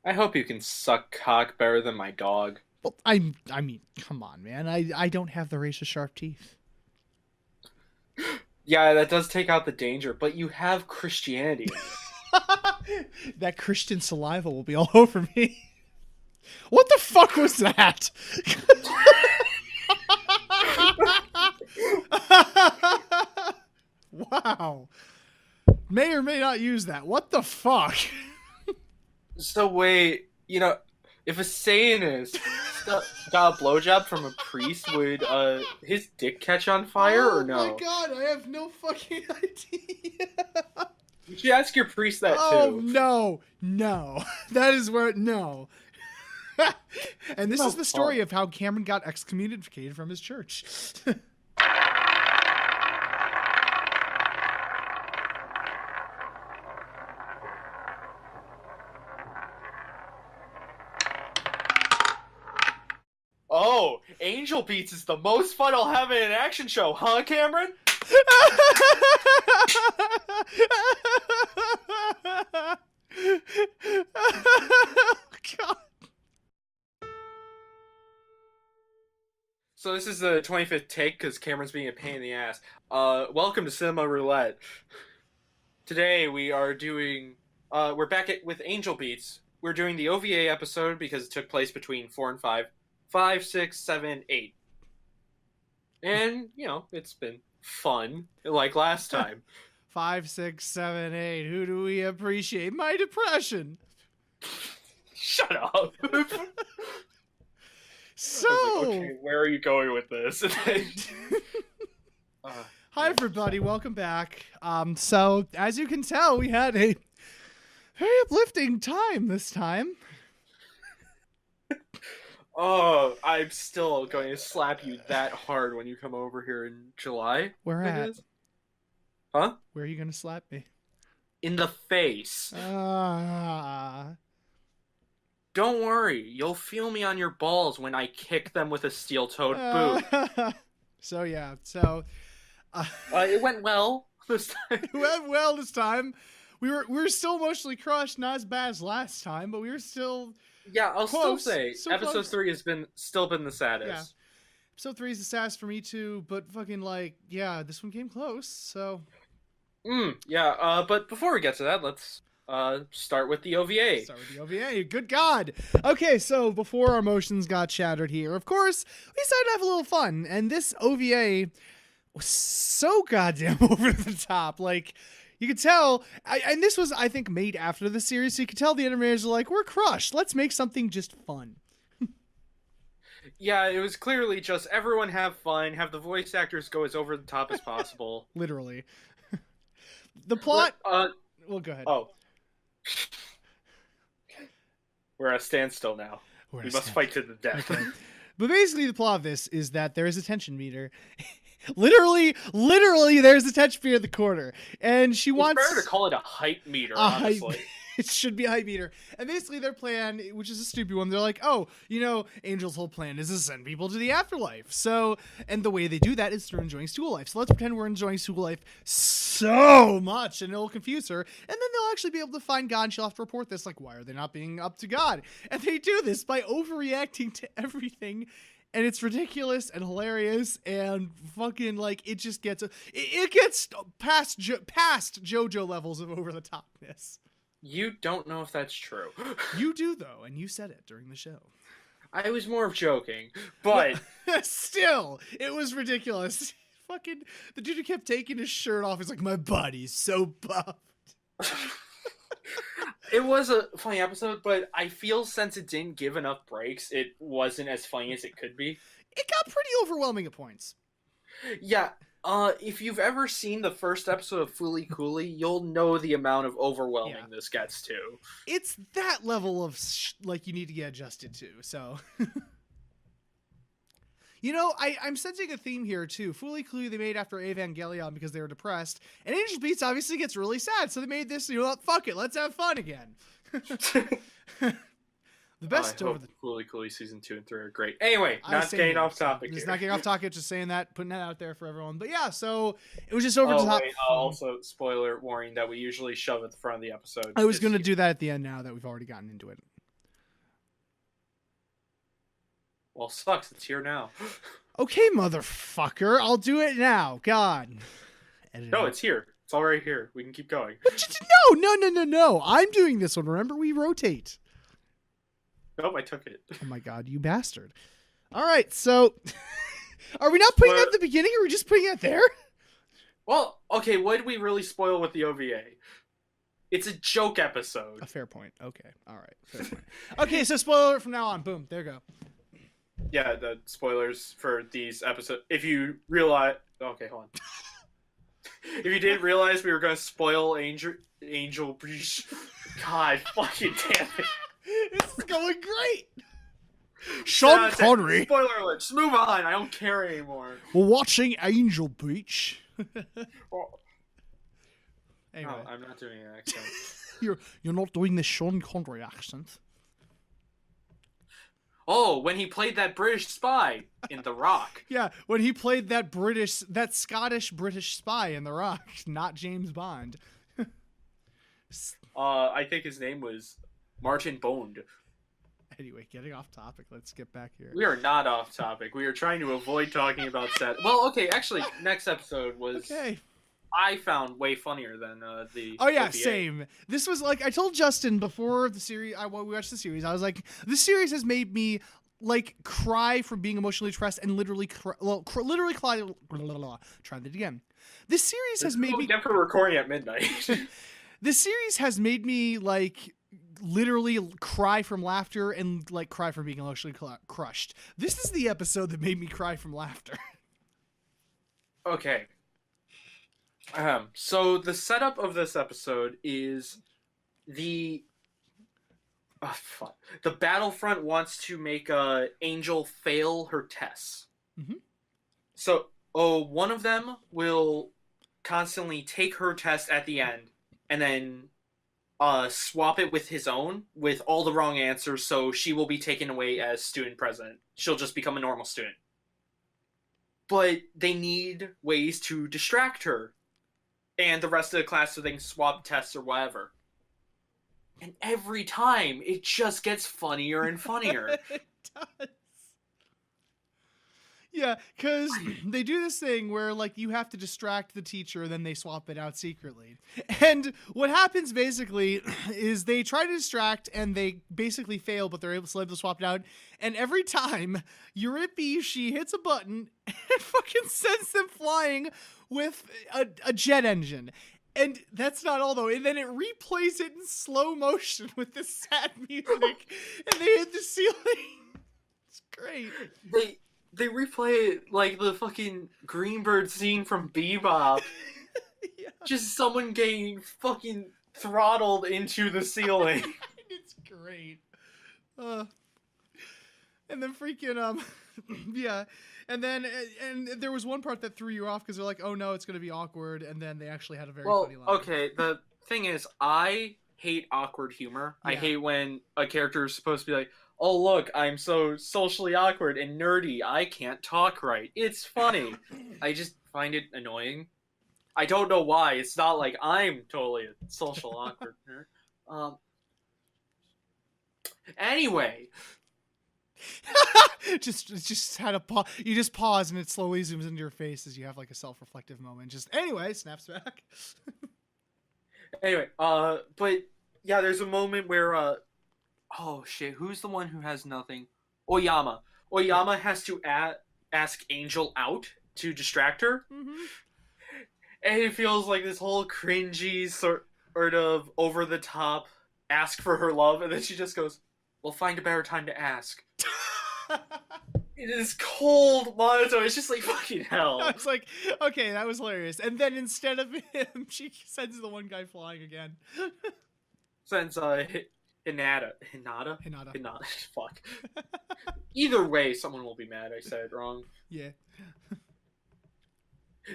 I hope you can suck cock better than my dog. Well, I mean, come on, man. I don't have the razor sharp teeth. Yeah, that does take out the danger, but you have Christianity in you. That Christian saliva will be all over me. What the fuck was that? Wow. May or may not use that. What the fuck? So wait, if a Satanist got a blowjob from a priest, would his dick catch on fire or Oh my no? god, I have no fucking idea. You should ask your priest that Oh too. no, no. That is where no. And this No is the story fun. of how Cameron got excommunicated from his church. Oh, Angel Beats is the most fun I'll have in an action show, huh, Cameron? God. So this is the 25th take because Cameron's being a pain in the ass. Welcome to Cinema Roulette. Today we are doing, we're back with Angel Beats. We're doing the OVA episode because it took place between 4 and 5. 5, 6, 7, 8. And, it's been fun, like last time. 5, 6, 7, 8. Who do we appreciate? My depression. Shut up. So, okay, where are you going with this? hi everybody, welcome back. So as you can tell, we had a very uplifting time this time. Oh, I'm still going to slap you that hard when you come over here in July. Where I think it at? is. Huh? Where are you gonna slap me? In the face. Ah. Don't worry, you'll feel me on your balls when I kick them with a steel-toed boot. So yeah, It went well this time. it went well this time. We were still emotionally crushed, not as bad as last time, but we were still Yeah, I'll close. still say So episode close. 3 has still been the saddest. Yeah. Episode 3 is the saddest for me too, but fucking yeah, this one came close. So Yeah. But before we get to that, let's start with the OVA. start with the OVA. Good God. Okay, so before our emotions got shattered here, of course, we decided to have a little fun, and this OVA was so goddamn over the top. Like, you could tell, and this was, I think, made after the series, so you could tell the animators were like, we're crushed. Let's make something just fun. Yeah, it was clearly just everyone have fun, have the voice actors go as over the top as possible. Literally. The plot. Well, go ahead. Oh. We're at a standstill now. We're We at a must fight to the death. Okay. But basically, the plot of this is that there is a tension meter. literally, there's a tension meter at the corner, and she wants. It's better to call it a height meter, a height- honestly. It should be a height meter. And basically, their plan, which is a stupid one, they're like, oh, Angel's whole plan is to send people to the afterlife. So, and the way they do that is through enjoying school life. So let's pretend we're enjoying school life so much, and it'll confuse her. And then they'll actually be able to find God, and she'll have to report this. Like, why are they not being up to God? And they do this by overreacting to everything. And it's ridiculous and hilarious and fucking it just gets it gets past JoJo levels of over the topness. You don't know if that's true. You do though, and you said it during the show. I was more of joking, but Still, it was ridiculous. Fucking the dude who kept taking his shirt off. He's like, my body's so buffed. it was a funny episode, but I feel since it didn't give enough breaks, it wasn't as funny as it could be. It got pretty overwhelming at points. Yeah, if you've ever seen the first episode of Fooly Cooley, you'll know the amount of overwhelming this gets to. It's that level of you need to get adjusted to. So, I'm sensing a theme here too. Fooly Cooley they made after Evangelion because they were depressed, and Angel Beats obviously gets really sad, so they made this. Fuck it, let's have fun again. The best I over hope the Fooly Cooley season 2 and 3 are great. Anyway, not getting off topic Just here. not getting off topic, just saying that, putting that out there for everyone. But yeah, so it was just over the top. Wait, also, spoiler warning that we usually shove at the front of the episode. I was going to do that at the end now that we've already gotten into it. Well, sucks. It's here now. Okay, motherfucker. I'll do it now. God. No, it's here. It's all right here. We can keep going. No. I'm doing this one. Remember, we rotate. Nope, I took it. Oh my God, you bastard. All right, so are we not putting that at the beginning, or are we just putting it there? Well, okay, what did we really spoil with the OVA? It's a joke episode. A fair point. Okay, all right. Fair point. Okay, so spoiler alert from now on. Boom, there you go. Yeah, the spoilers for these episodes. If you realize... Okay, hold on. If you didn't realize we were going to spoil Angel Breach... God fucking damn it. This is going great. Sean Connery. Spoiler alert. Just move on. I don't care anymore. We're watching Angel Beach. Anyway. No, I'm not doing an accent. You're not doing the Sean Connery accent. Oh, when he played that British spy in The Rock. Yeah, when he played that Scottish British spy in The Rock, not James Bond. I think his name was Martin Bond. Anyway, getting off topic. Let's get back here. We are not off topic. We are trying to avoid talking about set. Well, okay, actually, next episode was... Okay. I found way funnier than the... Oh, yeah, OVA. same. This was, like, I told Justin before the series, we watched the series, I was like, this series has made me, like, cry from being emotionally depressed and literally cry. Try that again. This series has made me... Again for recording at midnight. This series has made me, like... literally cry from laughter and like cry from being emotionally crushed. This is the episode that made me cry from laughter. Okay. So the setup of this episode is the Battlefront wants to make Angel fail her tests. Mm-hmm. So one of them will constantly take her test at the end and then swap it with his own with all the wrong answers, so she will be taken away as student president. She'll just become a normal student. But they need ways to distract her and the rest of the class so they can swap tests or whatever. And every time, it just gets funnier and funnier. It does. Yeah, because they do this thing where, like, you have to distract the teacher, then they swap it out secretly. And what happens, basically, is they try to distract, and they basically fail, but they're able to swap it out. And every time, she hits a button, and fucking sends them flying with a jet engine. And that's not all, though. And then it replays it in slow motion with this sad music, and they hit the ceiling. It's great. They replay it like the fucking Greenbird scene from Bebop. Yeah. Just someone getting fucking throttled into the ceiling. It's great. And then freaking, yeah. And then, and there was one part that threw you off because they're like, oh no, it's going to be awkward. And then they actually had a very funny line. Okay, the thing is, I hate awkward humor. Yeah. I hate when a character is supposed to be like, oh look, I'm so socially awkward and nerdy, I can't talk right. It's funny. I just find it annoying. I don't know why. It's not like I'm totally a social awkward nerd. Anyway. just had a pause. You just pause and it slowly zooms into your face as you have like a self-reflective moment. Just anyway, snaps back. Anyway, but yeah, there's a moment where oh shit, who's the one who has nothing? Oyama. Oyama has to ask Angel out to distract her. Mm-hmm. And it feels like this whole cringy sort of over the top ask for her love, and then she just goes, "We'll find a better time to ask." It is cold monotone. It's just like fucking hell. I was like, okay, that was hilarious. And then instead of him, she sends the one guy flying again. Sends Hinata. Fuck. Either way, someone will be mad. I said it wrong. Yeah.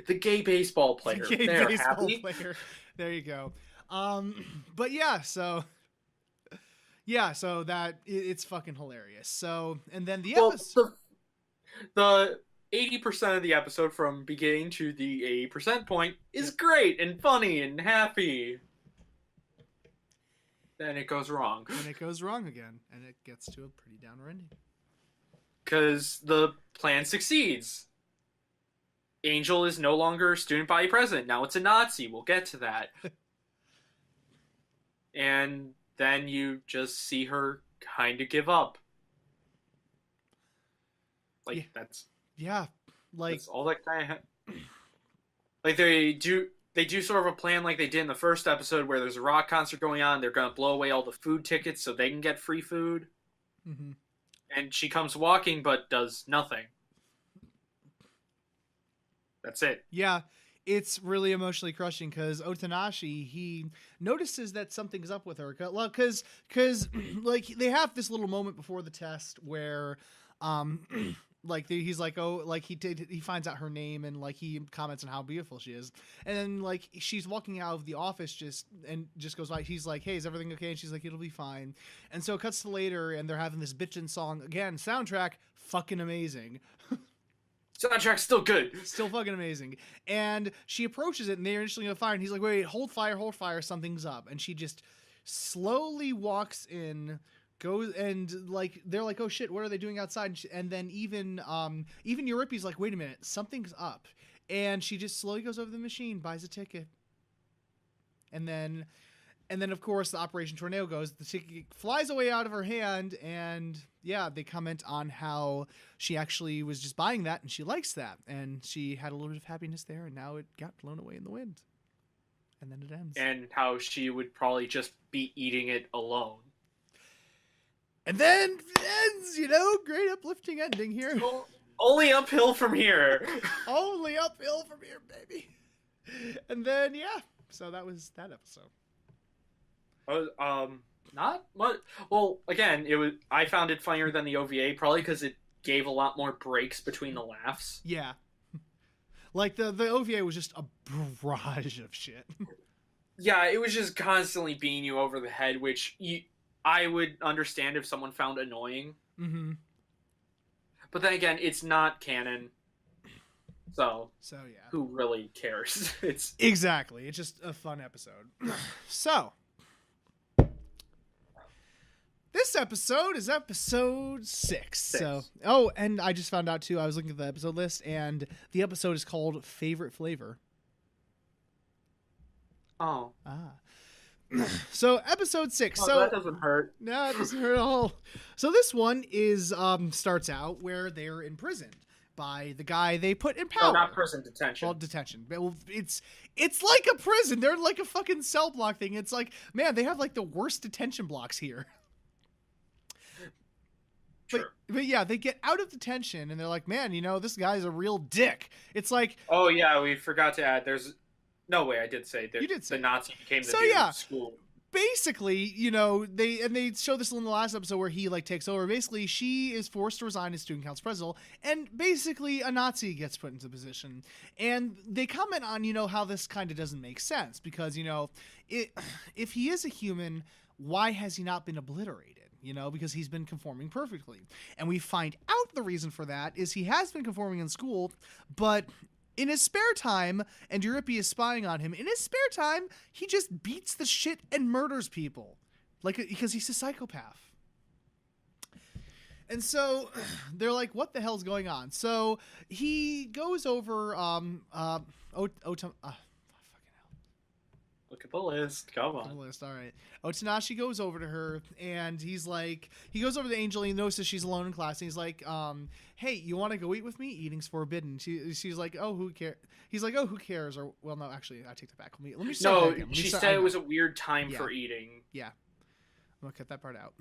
The gay baseball player. The gay baseball player. There you go. But yeah, so that it's fucking hilarious. So, and then the episode. The 80% of the episode from beginning to the 80% point is great and funny and happy. Then it goes wrong. And it goes wrong again, and it gets to a pretty downer ending. because the plan succeeds. Angel is no longer student body president. Now it's a Nazi. We'll get to that. And then you just see her kind of give up. Like, that's all that kind of like they do sort of a plan like they did in the first episode where there's a rock concert going on. They're going to blow away all the food tickets so they can get free food. Mm-hmm. And she comes walking but does nothing. That's it. Yeah, it's really emotionally crushing because Otonashi, he notices that something's up with her. Well, because like they have this little moment before the test where like he's like, oh, like he finds out her name and like he comments on how beautiful she is, and then like she's walking out of the office just goes by. He's like, hey, is everything okay? And she's like, it'll be fine. And so it cuts to later and they're having this bitchin' song again. Soundtrack fucking amazing. Soundtrack's still good. Still fucking amazing. And she approaches it and they're initially gonna fire and he's like, wait, hold fire, something's up. And she just slowly walks in, goes, and like they're like, oh shit, what are they doing outside? And then even Euripides like, wait a minute, something's up. And she just slowly goes over to the machine, buys a ticket. And then of course the Operation Tornado goes, the ticket flies away out of her hand, and yeah, they comment on how she actually was just buying that and she likes that. And she had a little bit of happiness there, and now it got blown away in the wind. And then it ends. And how she would probably just be eating it alone. And then it ends, great uplifting ending here. Only uphill from here. Only uphill from here, baby. And then, yeah, so that was that episode. Not much. Well, again, I found it funnier than the OVA, probably because it gave a lot more breaks between the laughs. Yeah. Like, the OVA was just a barrage of shit. Yeah, it was just constantly beating you over the head, which I would understand if someone found annoying. Mm-hmm. But then again, it's not canon. So yeah. Who really cares? Exactly. It's just a fun episode. So, this episode is episode 6. So, and I just found out too, I was looking at the episode list, and the episode is called Favorite Flavor. Oh. So, episode 6. Oh, so that doesn't hurt. No, it doesn't hurt at all. So this one is starts out where they're imprisoned by the guy they put in power. Oh, not prison, detention. Well, detention. Well, it's like a prison. They're like a fucking cell block thing. It's like, man, they have like the worst detention blocks here. Sure. But yeah, they get out of detention and they're like, man, this guy's a real dick. It's like, oh yeah, we forgot to add. There's no way I did say that. You did say the Nazi became the so, new yeah. school. Basically, they show this in the last episode where he like takes over. Basically, she is forced to resign as student council president, and basically a Nazi gets put into position. And they comment on how this kind of doesn't make sense because if he is a human, why has he not been obliterated? Because he's been conforming perfectly. And we find out the reason for that is he has been conforming in school, but in his spare time, and Euripides is spying on him, in his spare time, he just beats the shit and murders people. Because he's a psychopath. And so, they're like, what the hell's going on? So, he goes over, Look at the list. Come on. The list. All right. Otonashi goes over to her, and he goes over to Angel, and he notices she's alone in class, and he's like, hey, you want to go eat with me? Eating's forbidden. She's like, oh, who cares? He's like, oh, who cares? Or, well, no, actually, I take that back. Let me start back again. She said it was a weird time for eating. Yeah. I'm going to cut that part out.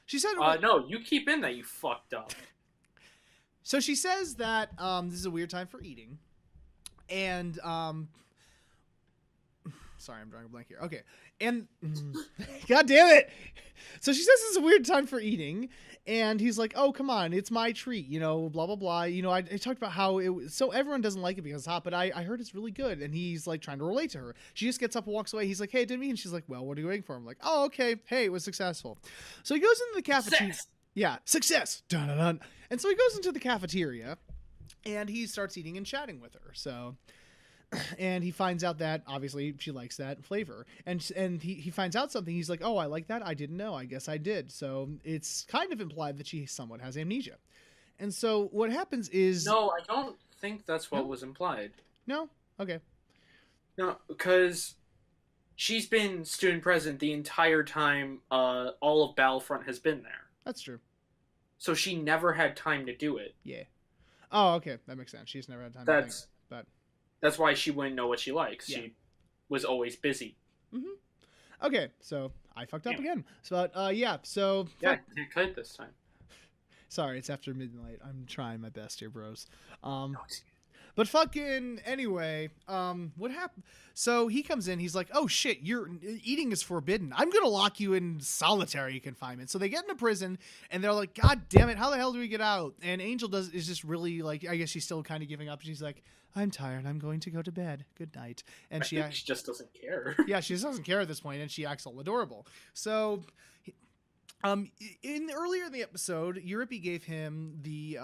She said... no, you keep in that, you fucked up. So she says that this is a weird time for eating, and... Sorry, I'm drawing a blank here. Okay. And God damn it. So she says it's a weird time for eating. And he's like, oh, come on. It's my treat, blah, blah, blah. I talked about how it was. So everyone doesn't like it because it's hot, but I heard it's really good. And he's like trying to relate to her. She just gets up and walks away. He's like, hey, it didn't mean. And she's like, well, what are you waiting for? I'm like, oh, okay. Hey, it was successful. So he goes into the cafeteria. Yeah. Success. Dun, dun, dun. And so he goes into the cafeteria and he starts eating and chatting with her. So... And he finds out that obviously she likes that flavor, and he finds out something. He's like, oh, I like that. I didn't know. I guess I did. So it's kind of implied that she somewhat has amnesia. And so what happens is No, I don't think that's what no, was implied. no, okay, No, because she's been student president the entire time all of Battlefront has been there. that's true. So she never had time to do it. Yeah. Oh, okay, that makes sense. She's never had time to think, That's but that's why she wouldn't know what she likes. yeah. She was always busy. Okay, so I fucked up Yeah. again. So, yeah. So, Yeah, I can't cut it this time. sorry, it's after midnight. I'm trying my best here, bros. No, it's- But fucking anyway, what happened? So he comes in. He's like, "Oh shit, your eating is forbidden. I'm gonna lock you in solitary confinement." So they get into prison, and they're like, "God damn it, how the hell do we get out?" And Angel is just really like, I guess she's still kind of giving up. She's like, "I'm tired. I'm going to go to bed. Good night." And I think she just doesn't care. yeah, she just doesn't care at this point, and she acts all adorable. So. Earlier in the episode, Euripie gave him the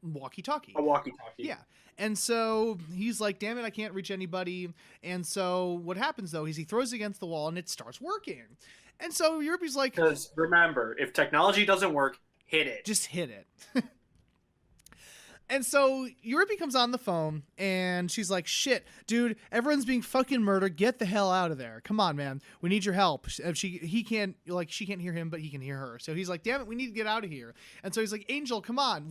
walkie-talkie. A walkie-talkie. Yeah. And so he's like, damn it, I can't reach anybody. And so what happens, though, is he throws it against the wall and it starts working. And so Euripie's like, Because remember, if technology doesn't work, hit it. just hit it. And so Euripie comes on the phone and she's like, shit, dude, everyone's being fucking murdered. Get the hell out of there. Come on, man. We need your help. She can't hear him, but he can hear her. So he's like, damn it, we need to get out of here. And so he's like, Angel, come on.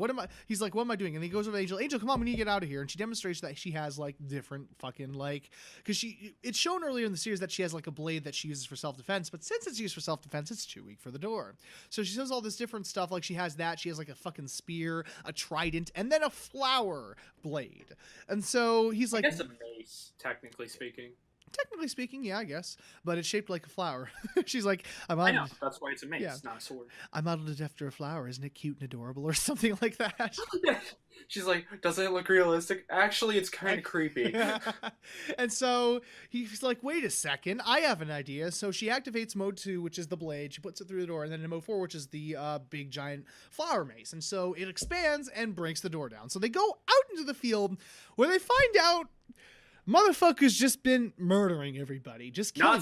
He's like, what am I doing? And he goes over to Angel. Angel, come on, we need to get out of here. And she demonstrates that she has like different fucking like, because it's shown earlier in the series that she has like a blade that she uses for self-defense. But since it's used for self-defense, it's too weak for the door. So she does all this different stuff. Like she has that. She has like a fucking spear, a trident, and then a flower blade. And so he's like, I guess a mace, technically speaking. technically speaking, yeah, I guess, but it's shaped like a flower. She's like, I know, that's why it's a mace, Yeah. not a sword. I modeled it after a flower. Isn't it cute and adorable or something like that? She's like, doesn't it look realistic? Actually, it's kind of creepy. And so he's like, wait a second, I have an idea. So she activates mode 2, which is the blade. She puts it through the door, and then in mode 4, which is the big giant flower mace. And so it expands and breaks the door down. So they go out into the field where they find out motherfucker's just been murdering everybody. Just killing.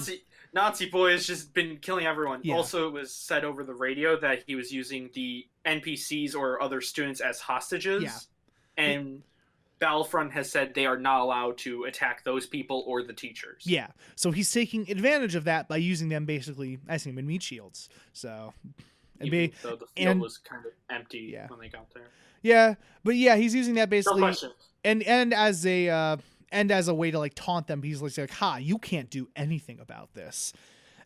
Nazi boy has just been killing everyone. Yeah. Also, it was said over the radio that he was using the NPCs or other students as hostages. Yeah. And Battlefront has said they are not allowed to attack those people or the teachers. Yeah. So he's taking advantage of that by using them basically as human meat shields. So, Even though the field was kind of empty Yeah. when they got there. yeah, but yeah, he's using that No basically, question. and as a way to like taunt them. He's like, "Ha, you can't do anything about this."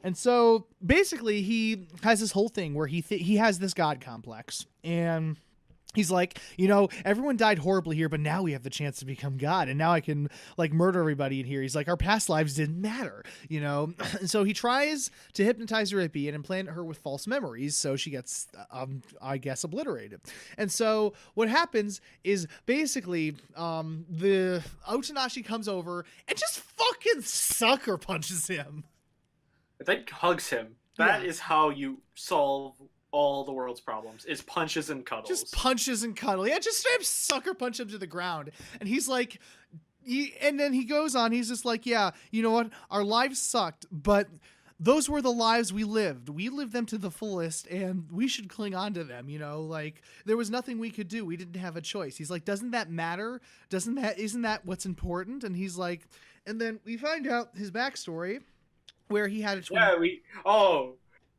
And so basically, he has this whole thing where he has this god complex, and he's like, everyone died horribly here, but now we have the chance to become God, and now I can like murder everybody in here. He's like, our past lives didn't matter, And so he tries to hypnotize Euripie and implant her with false memories, so she gets, I guess, obliterated. And so what happens is basically, the Otonashi comes over and just fucking sucker punches him. I think hugs him. That Yeah. is how you solve all the world's problems, is punches and cuddles. Just punches and cuddle. Yeah, just straight up sucker punch him to the ground. And he's like, and then he goes on, he's just like, yeah, you know what? Our lives sucked, but those were the lives we lived. We lived them to the fullest, and we should cling on to them, like there was nothing we could do. We didn't have a choice. He's like, doesn't that matter? Isn't that what's important? And he's like, and then we find out his backstory where he had a twin. Yeah,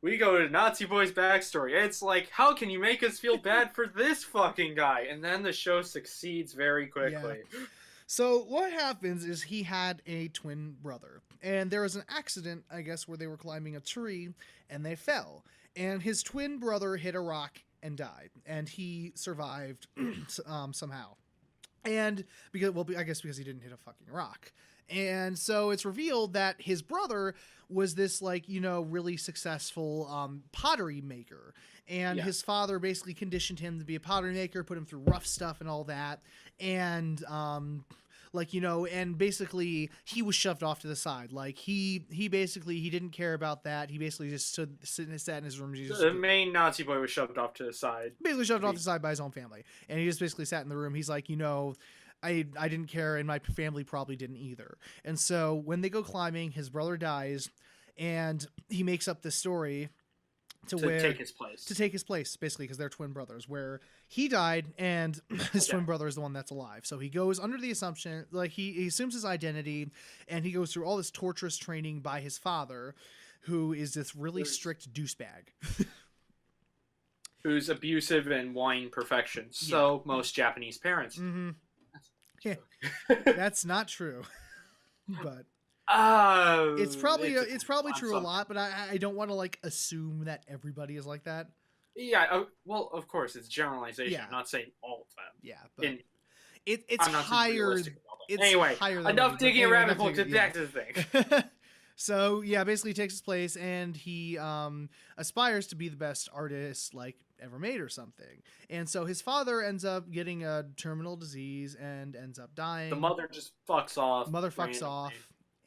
we go to Nazi Boy's backstory. It's like, how can you make us feel bad for this fucking guy? And then the show succeeds very quickly. Yeah. So what happens is he had a twin brother, and there was an accident, I guess, where they were climbing a tree and they fell, and his twin brother hit a rock and died, and he survived somehow. And because he didn't hit a fucking rock. And so it's revealed that his brother was this really successful pottery maker. And his father basically conditioned him to be a pottery maker, put him through rough stuff and all that. And and basically he was shoved off to the side. Like he didn't care about that. He basically just sat in his room. The main Nazi boy was shoved off to the side. Basically shoved off to the side by his own family. And he just basically sat in the room. He's like, I didn't care, and my family probably didn't either. And so when they go climbing, his brother dies, and he makes up this story to take his place. To take his place, basically, because they're twin brothers. Where he died, and his twin brother is the one that's alive. So he goes under the assumption, like he assumes his identity, and he goes through all this torturous training by his father, who is this really strict douchebag. Who's abusive and wanting perfection. So most Japanese parents. Mm-hmm. Yeah. That's not true. But it's probably true a lot, but I don't want to like assume that everybody is like that. Yeah, well, of course, it's generalization. I'm not saying all of them. Yeah, but it's higher. Anyway, enough digging a rabbit hole. Back to the thing. So yeah, basically he takes his place, and he aspires to be the best artist like ever made or something. And so his father ends up getting a terminal disease and ends up dying. The mother just fucks off.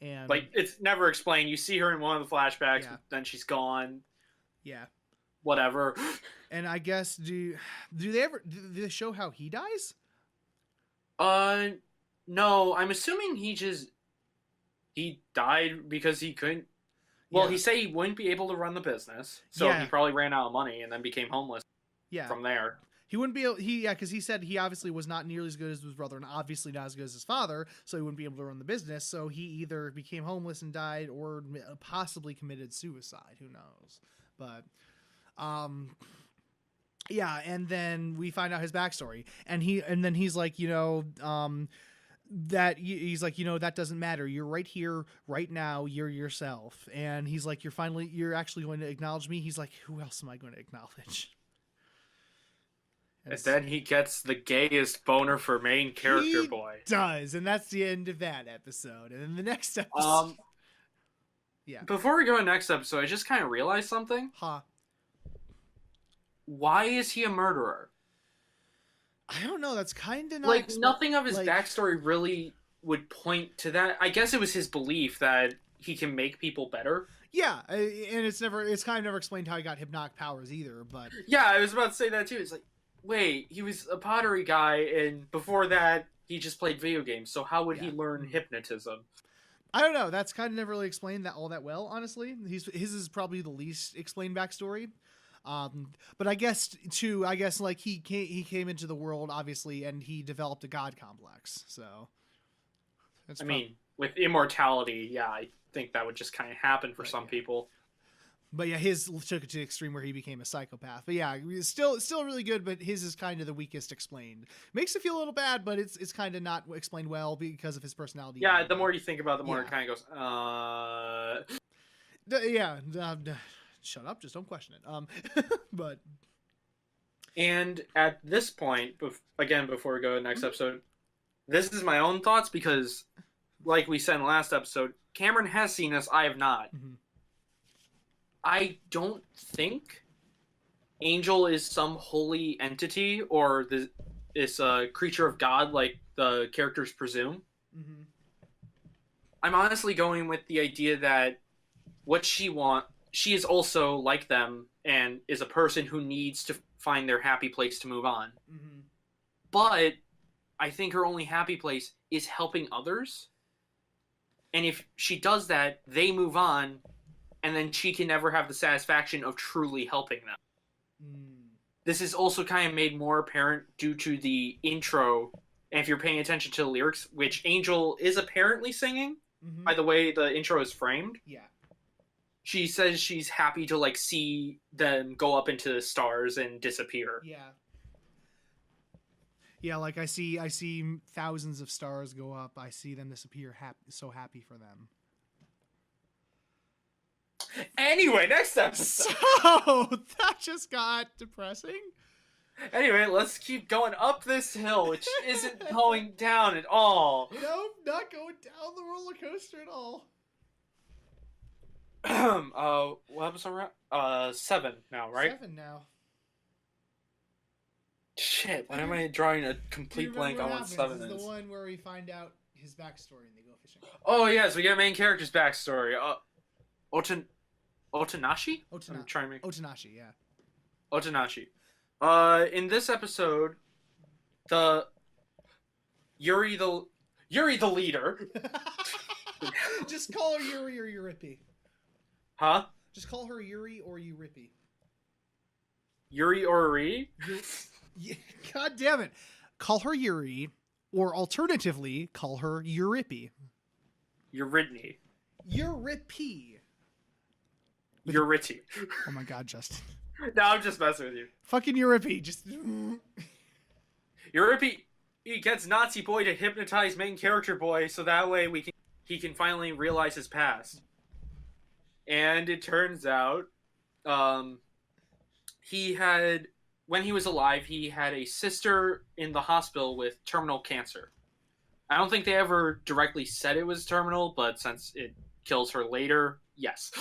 And like it's never explained. You see her in one of the flashbacks, but then she's gone. Yeah. Whatever. And I guess do they show how he dies? No. I'm assuming he died because he couldn't. Well, he said he wouldn't be able to run the business, so he probably ran out of money and then became homeless. Yeah. From there. He wouldn't be able. Because he said he obviously was not nearly as good as his brother, and obviously not as good as his father, so he wouldn't be able to run the business. So he either became homeless and died, or possibly committed suicide. Who knows? But, yeah. And then we find out his backstory, and then he's like, that he's like, that doesn't matter. You're right here, right now. You're yourself. And he's like, you're actually going to acknowledge me. He's like, who else am I going to acknowledge? And then he gets the gayest boner for main character boy. Does, and that's the end of that episode. And then the next episode. Yeah. Before we go to the next episode, I just kind of realized something. Huh. Why is he a murderer? I don't know. That's kind of not like nothing of his backstory really would point to that. I guess it was his belief that he can make people better. Yeah, and it's kind of never explained how he got hypnotic powers either. But yeah, I was about to say that too. It's like, wait, he was a pottery guy, and before that, he just played video games. So how would he learn hypnotism? I don't know. That's kind of never really explained all that well, honestly. His is probably the least explained backstory. But I guess like he came into the world obviously, and he developed a god complex. So, I mean, with immortality, I think that would just kind of happen for some people. But yeah, his took it to the extreme where he became a psychopath. But yeah, still really good. But his is kind of the weakest explained. Makes it feel a little bad, but it's kind of not explained well because of his personality. Yeah, the more you think about it, the more it kind of goes. Shut up, just don't question it. But and at this point, again, before we go to the next episode, this is my own thoughts because, like we said in the last episode, Cameron has seen this. I have not. Mm-hmm. I don't think Angel is some holy entity or this creature of God like the characters presume. Mm-hmm. I'm honestly going with the idea that what she is also like them and is a person who needs to find their happy place to move on. Mm-hmm. But I think her only happy place is helping others. And if she does that, they move on, and then she can never have the satisfaction of truly helping them. Mm. This is also kind of made more apparent due to the intro, and if you're paying attention to the lyrics, which Angel is apparently singing, by the way the intro is framed. Yeah. She says she's happy to like see them go up into the stars and disappear. Yeah. Yeah, like I see thousands of stars go up. I see them disappear. So happy for them. Anyway, next episode. So that just got depressing. Anyway, let's keep going up this hill, which isn't going down at all. Nope, not going down the roller coaster at all. What episode we're at? 7 now, right? 7 now. Shit, why am I drawing a complete blank on what 7 is? This is the one where we find out his backstory and they go fishing. Oh, yes, we get main character's backstory. Otonashi? I'm trying to make... Otonashi, yeah. Otonashi. In this episode, Yuri the leader. Just call her Yuri or Euripi. Huh? Just call her Yuri or Euripi. Yuri or Ri? God damn it. Call her Yuri, or alternatively, call her Euripi. Eurytny. Euripi. Euryty. Oh my god, Justin. No, I'm just messing with you. Fucking Euripi. Just... Eurypy, he gets Nazi boy to hypnotize main character boy so that way he can finally realize his past. And it turns out, he had, when he was alive, he had a sister in the hospital with terminal cancer. I don't think they ever directly said it was terminal, but since it kills her later, yes.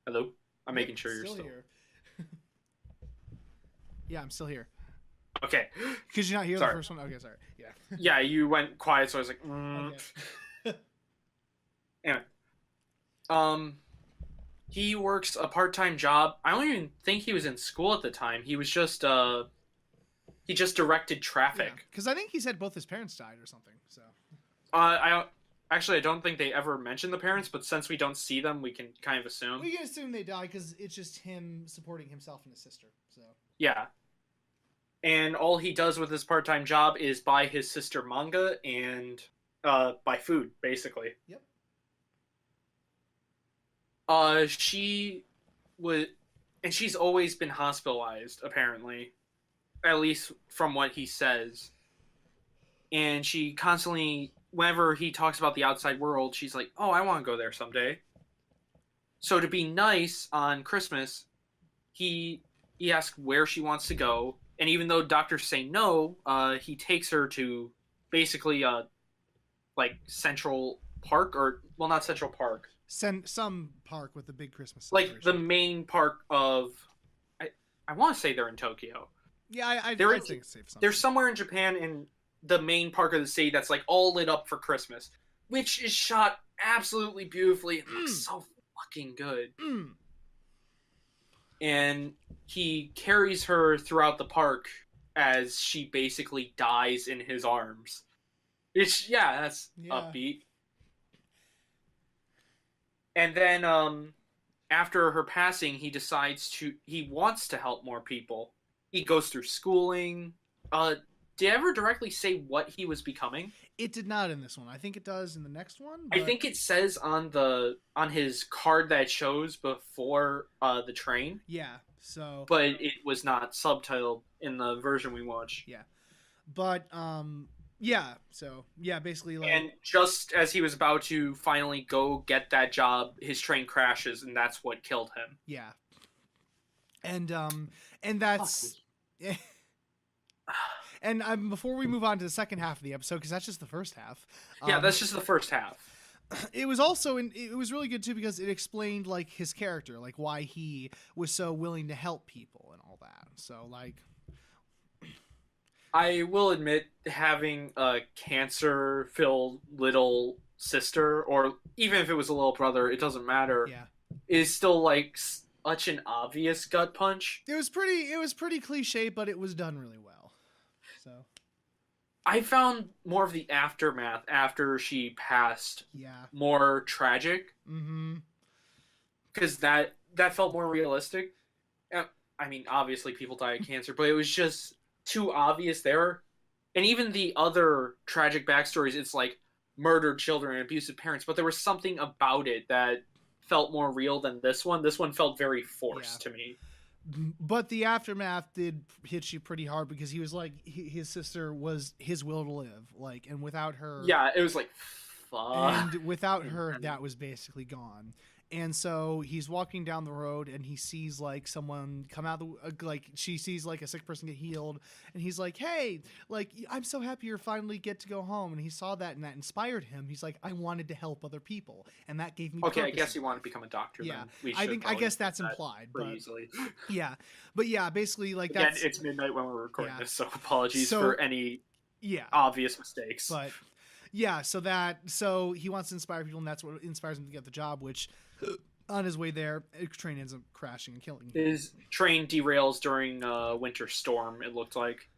Hello? I'm making sure you're still here. Yeah, I'm still here. Okay. Could you not hear the first one? Okay, sorry. Yeah. Yeah, you went quiet, so I was like, Okay. Anyway. He works a part-time job. I don't even think he was in school at the time. He was just, he just directed traffic. Because I think he said both his parents died or something, so. I don't think they ever mentioned the parents, but since we don't see them, we can kind of assume. We can assume they died because it's just him supporting himself and his sister, so. Yeah. And all he does with his part-time job is buy his sister manga and buy food, basically. Yep. She's always been hospitalized, apparently. At least from what he says. And she constantly, whenever he talks about the outside world, she's like, oh, I want to go there someday. So to be nice on Christmas, he asks where she wants to go. And even though doctors say no, he takes her to basically, like, Central Park, or, well, not Central Park. Some park with a big Christmas celebration. Like the main park of, I want to say they're in Tokyo. Yeah, I think it's safe. They're somewhere in Japan in the main park of the city that's like all lit up for Christmas, which is shot absolutely beautifully and looks so fucking good. And he carries her throughout the park as she basically dies in his arms. That's upbeat. And then, after her passing, he wants to help more people. He goes through schooling. Did it ever directly say what he was becoming? It did not in this one. I think it does in the next one. But I think it says on his card that it shows before the train. Yeah, so. But it was not subtitled in the version we watched. Yeah. But, yeah, so, yeah, basically, like... And just as he was about to finally go get that job, his train crashes, and that's what killed him. Yeah. And that's... And before we move on to the second half of the episode, because that's just the first half. Yeah, that's just the first half. It was also, it was really good, too, because it explained, like, his character, like, why he was so willing to help people and all that. So, like... I will admit, having a cancer-filled little sister, or even if it was a little brother, it doesn't matter, is still, like, such an obvious gut punch. It was pretty cliche, but it was done really well. So I found more of the aftermath after she passed more tragic. Mm-hmm. Because that felt more realistic. I mean, obviously people die of cancer, but it was just too obvious there. And even the other tragic backstories, it's like murdered children and abusive parents, but there was something about it that felt more real than this one. This one felt very forced to me. But the aftermath did hit you pretty hard because he was like, his sister was his will to live, like, and without her, it was like, fuck. And without her, that was basically gone. And so he's walking down the road and he sees like someone come out like she sees like a sick person get healed, and he's like, hey, like, I'm so happy you're finally get to go home. And he saw that and that inspired him. He's like, I wanted to help other people, and that gave me purpose. I guess he wanted to become a doctor. Yeah, then. I guess that's implied, but easily. Yeah, but yeah, basically like Again, that's it's midnight when we're recording this, so apologies for any obvious mistakes. But yeah, so he wants to inspire people, and that's what inspires him to get the job, which on his way there, a train ends up crashing and killing him. His train derails during a winter storm, it looked like.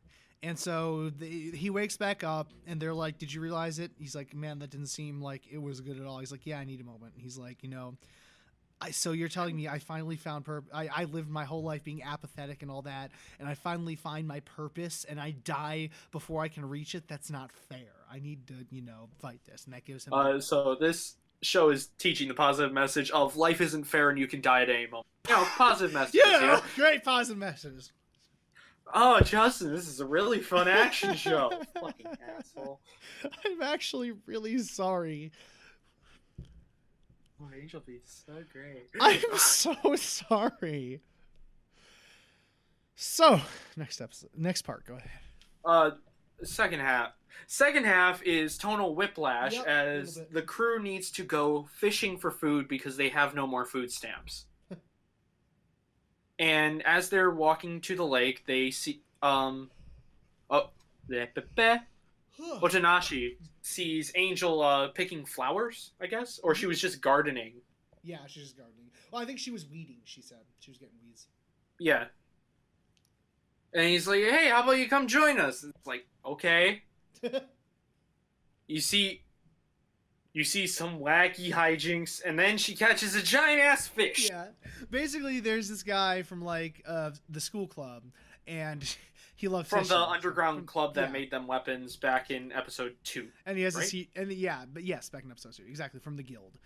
And so he wakes back up, and they're like, did you realize it? He's like, man, that didn't seem like it was good at all. He's like, yeah, I need a moment. And he's like, So you're telling me I finally found I lived my whole life being apathetic and all that, and I finally find my purpose, and I die before I can reach it? That's not fair. I need to, fight this, and that gives him. So this show is teaching the positive message of life isn't fair and you can die at any moment. Positive messages. Yeah, great positive messages. Oh, Justin, this is a really fun action show. Fucking asshole. I'm actually really sorry. Oh, Angel Beat's so great. I'm so sorry. So, next part, go ahead. Second half. Second half is tonal whiplash as the crew needs to go fishing for food because they have no more food stamps. And as they're walking to the lake, they see Otonashi sees Angel picking flowers, I guess, or she was just gardening. Yeah, she's just gardening. Well, I think she was weeding. She said she was getting weeds. Yeah. And he's like, "Hey, how about you come join us?" It's like, okay. You see some wacky hijinks, and then she catches a giant ass fish. Yeah, basically, there's this guy from the school club, and he loves from fishing. the underground club that made them weapons back in episode 2. And he has back in episode 2, exactly, from the guild.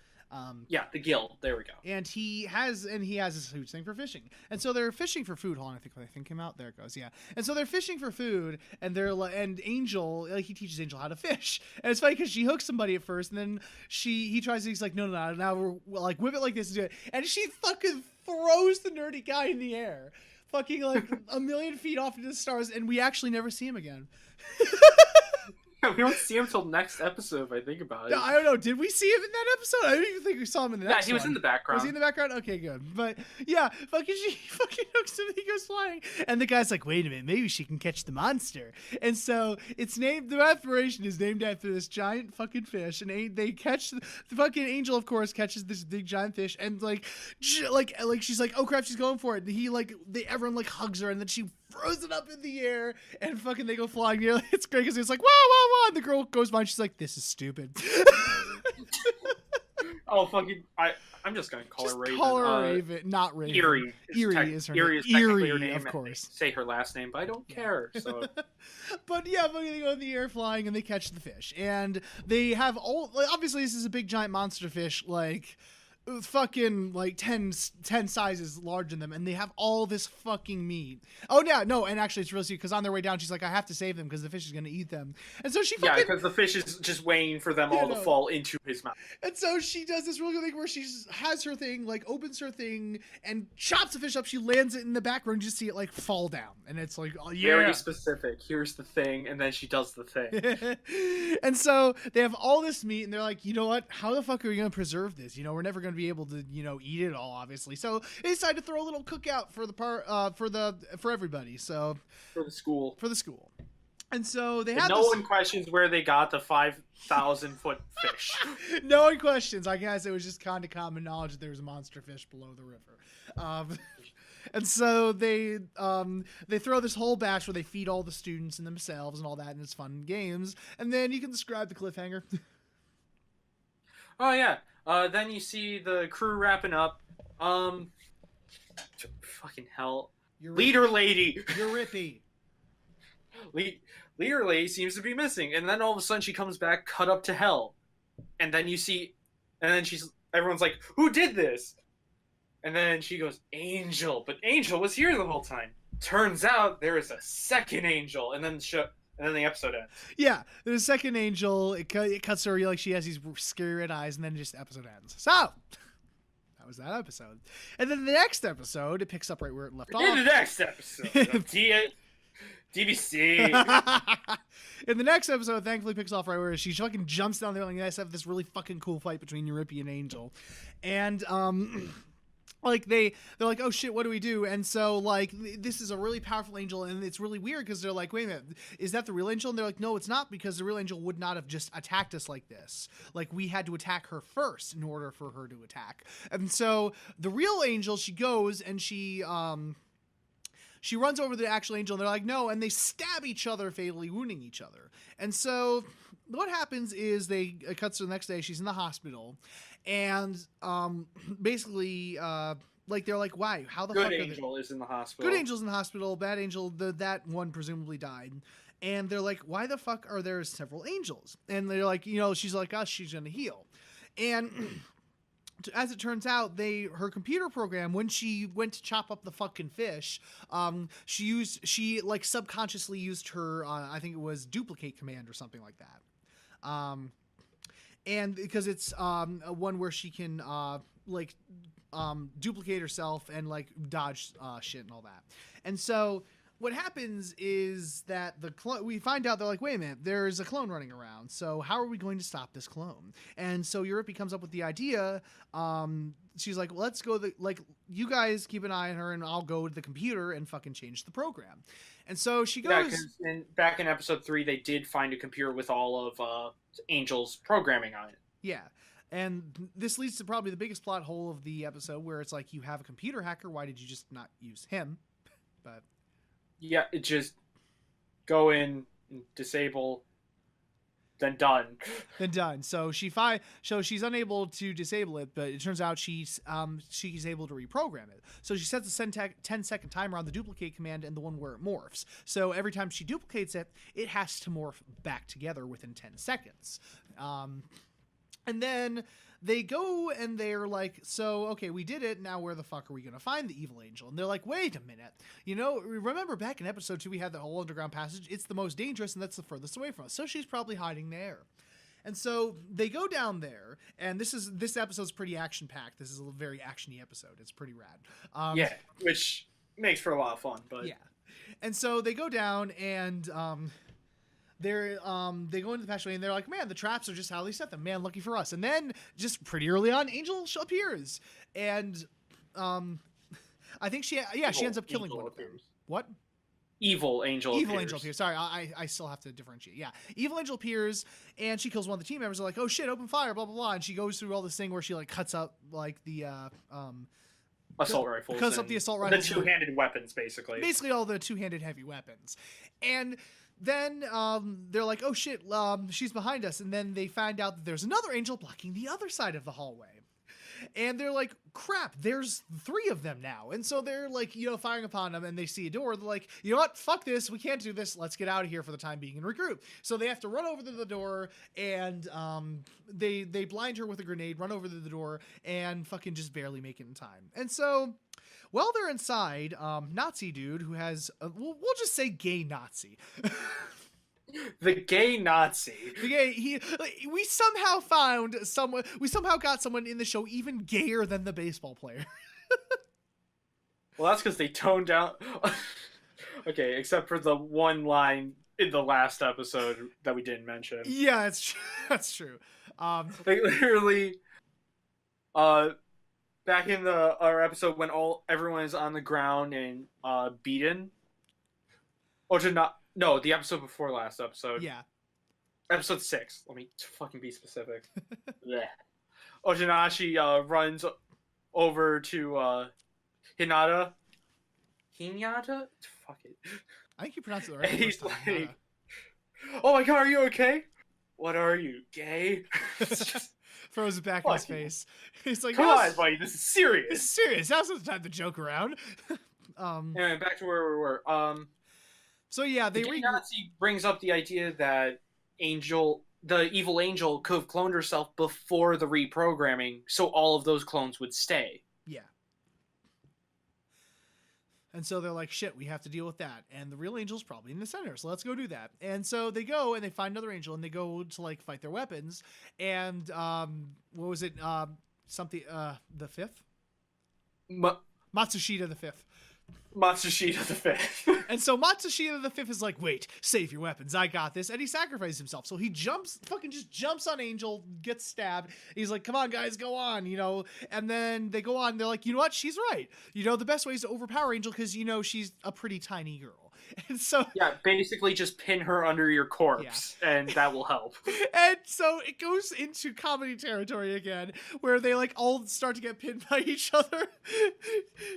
The guild. There we go. And he has this huge thing for fishing. And so they're fishing for food. Hold on, I think when I came out, there it goes. Yeah. And so they're fishing for food, and and Angel, he teaches Angel how to fish. And it's funny because she hooks somebody at first, and then he tries to, he's like, no, now we're like, whip it like this and do it. And she fucking throws the nerdy guy in the air, fucking like a million feet off into the stars, and we actually never see him again. We don't see him till next episode, if I think about it. No, I don't know. Did we see him in that episode? I don't even think we saw him in the next one. Yeah, he was in the background. Was he in the background? Okay, good. But yeah, she fucking hooks him and he goes flying. And the guy's like, wait a minute, maybe she can catch the monster. And so the aspiration is named after this giant fucking fish. And they catch the fucking Angel, of course, catches this big giant fish. And like she's like, oh crap, she's going for it. And everyone like hugs her, and then she throws it up in the air, and fucking they go flying. It's great because it's like, wow, wow, wow. And the girl goes by, and she's like, this is stupid. Oh, fucking, I'm just going to call her Raven. Call her Raven, not Raven. Erie. Erie is her Erie name. is technically her Erie, name. of course. Say her last name, but I don't care. So. But yeah, they go in the air flying, and they catch the fish. And they have obviously this is a big giant monster fish, fucking 10 sizes larger than them, and they have all this fucking meat. Oh yeah, no, and actually it's really sweet because on their way down she's like, I have to save them because the fish is gonna eat them. And so she fucking, because the fish is just waiting for them all to fall into his mouth. And so she does this really good thing where she has her thing, opens her thing and chops the fish up. She lands it in the background, you just see it fall down, and it's like, oh yeah, very specific. Here's the thing, and then she does the thing. And so they have all this meat, and they're like, you know what, how the fuck are we gonna preserve this? We're never gonna be able to eat it all, obviously. So they decided to throw a little cookout for everybody. So for the school. And so they had no one questions where they got the 5,000-foot fish. No one questions. I guess it was just kind of common knowledge that there was a monster fish below the river. And so they throw this whole batch where they feed all the students and themselves and all that, and it's fun games. And then you can describe the cliffhanger. Oh yeah. Then you see the crew wrapping up. Fucking hell. Leader lady. Eurippy. Leader lady seems to be missing, and then all of a sudden she comes back, cut up to hell. And then everyone's like, who did this? And then she goes, Angel. But Angel was here the whole time. Turns out there is a second Angel. And then the episode ends. Yeah, there's a second Angel. It cuts her, she has these scary red eyes, and then just episode ends. So, that was that episode. And then the next episode, it picks up right where it left off. In the next episode of DBC. In the next episode, thankfully picks off right where she fucking jumps down there, and you guys have this really fucking cool fight between Eurippy and Angel. And, they're like, oh shit, what do we do? And so this is a really powerful Angel, and it's really weird because they're like, wait a minute, is that the real Angel? And they're like, no, it's not, because the real Angel would not have just attacked us like this. We had to attack her first in order for her to attack. And so the real Angel, she goes and she she runs over the actual Angel, and they're like, no, and they stab each other, fatally wounding each other. And so what happens is it cuts to the next day. She's in the hospital, and basically, like they're like, why? How the fuck? Good Angel is in the hospital. Good Angel's in the hospital. Bad Angel, that one presumably died. And they're like, why the fuck are there several angels? And they're like, she's like us. She's gonna heal. And as it turns out, her computer program, when she went to chop up the fucking fish, she like subconsciously used her, I think it was duplicate command or something like that. And because it's one where she can duplicate herself and like dodge shit and all that. And so what happens is that we find out, they're like, wait a minute, there's a clone running around. So how are we going to stop this clone? And so Europe comes up with the idea. She's like, let's go. You guys keep an eye on her, and I'll go to the computer and fucking change the program. And so she goes. Yeah, because back in episode 3, they did find a computer with all of Angel's programming on it. Yeah. And this leads to probably the biggest plot hole of the episode, where it's like, you have a computer hacker. Why did you just not use him? But yeah, it just go in, disable, then done. Then done. So she's unable to disable it, but it turns out she's able to reprogram it. So she sets a 10-second timer on the duplicate command and the one where it morphs. So every time she duplicates it, it has to morph back together within 10 seconds. And then they go and they're like, so, okay, we did it. Now where the fuck are we going to find the evil angel? And they're like, wait a minute. Remember back in episode 2, we had the whole underground passage. It's the most dangerous, and that's the furthest away from us. So she's probably hiding there. And so they go down there, and this episode's pretty action-packed. This is a very action-y episode. It's pretty rad. Yeah, which makes for a lot of fun. But yeah. And so they go down, and they go into the passageway, and they're like, man, the traps are just how they set them. Man, lucky for us. And then just pretty early on, Angel appears, and I think she ends up killing one of them. What? Evil Angel appears. Sorry, I still have to differentiate. Yeah, Evil Angel appears, and she kills one of the team members. They're like, oh shit, open fire, blah blah blah. And she goes through all this thing where she like cuts up like the assault rifles. Cuts up the assault rifles. The two-handed weapons, basically. Basically, all the two-handed heavy weapons, and then they're like, oh shit, she's behind us. And then they find out that there's another angel blocking the other side of the hallway. And they're like, crap, there's 3 of them now. And so they're like, firing upon them, and they see a door. They're like, you know what? Fuck this. We can't do this. Let's get out of here for the time being and regroup. So they have to run over to the door, and they blind her with a grenade, run over to the door, and fucking just barely make it in time. And so while they're inside, Nazi dude who has, we'll just say gay Nazi. The gay Nazi. We somehow got someone in the show even gayer than the baseball player. Well, that's because they toned down. Okay, except for the one line in the last episode that we didn't mention. Yeah, that's true. They literally, back in our episode when everyone is on the ground and beaten. No, the episode before last episode. Yeah. Episode 6. Let me fucking be specific. Yeah. Otonashi runs over to Hinata. Hinata? Fuck it. I think you pronounced it right. And he's like, oh my god, are you okay? What are you, gay? Throws it back in his face. He's like, come on, buddy, this is serious. This is serious. Now's not the time to joke around. Anyway, back to where we were. So yeah, the Nazi brings up the idea that the evil angel could have cloned herself before the reprogramming, so all of those clones would stay. Yeah. And so they're like, shit, we have to deal with that. And the real angel's probably in the center, so let's go do that. And so they go and they find another angel and they go to like fight their weapons. And what was it? The 5th? Matsushita the 5th. Matsushita the 5th. And so Matsushita the 5th is like, wait, save your weapons. I got this. And he sacrifices himself. So he fucking jumps on Angel, gets stabbed. He's like, come on, guys, go on, And then they go on. They're like, you know what? She's right. The best way is to overpower Angel because, she's a pretty tiny girl. And so Yeah, basically just pin her under your corpse, and that will help. and so it goes into comedy territory again, where they like all start to get pinned by each other,